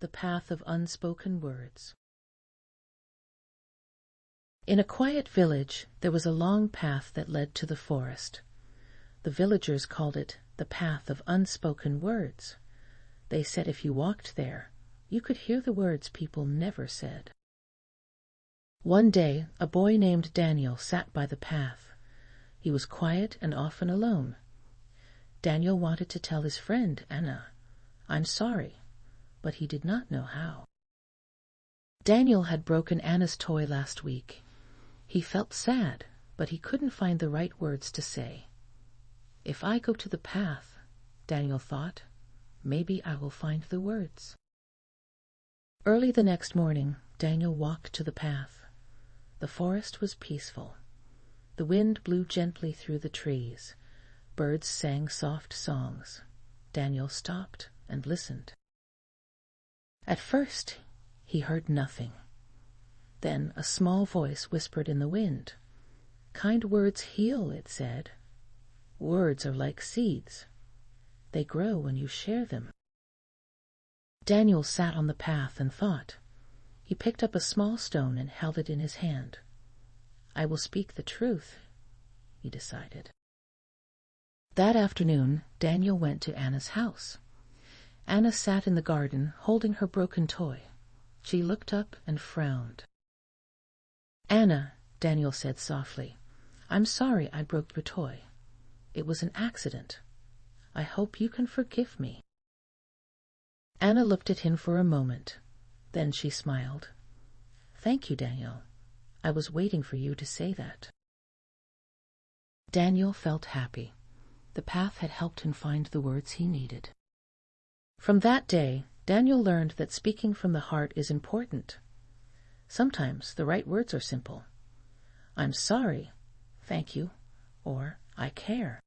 The Path of Unspoken Words. In a quiet village there was a long path that led to the forest. The villagers called it the Path of Unspoken Words. They said if you walked there, you could hear the words people never said. One day, a boy named Daniel sat by the path. He was quiet and often alone. Daniel wanted to tell his friend, Anna, "I'm sorry," but he did not know how. Daniel had broken Anna's toy last week. He felt sad, but he couldn't find the right words to say. If I go to the path, Daniel thought, maybe I will find the words. Early the next morning, Daniel walked to the path. The forest was peaceful. The wind blew gently through the trees. Birds sang soft songs. Daniel stopped and listened. At first, he heard nothing. Then a small voice whispered in the wind. "Kind words heal," it said. "Words are like seeds. They grow when you share them." Daniel sat on the path and thought. He picked up a small stone and held it in his hand. "I will speak the truth," he decided. That afternoon, Daniel went to Anna's house. Anna sat in the garden, holding her broken toy. She looked up and frowned. "Anna," Daniel said softly, "I'm sorry I broke your toy. It was an accident. I hope you can forgive me." Anna looked at him for a moment. Then she smiled. "Thank you, Daniel. I was waiting for you to say that." Daniel felt happy. The path had helped him find the words he needed. From that day, Daniel learned that speaking from the heart is important. Sometimes the right words are simple. "I'm sorry," "Thank you," or "I care."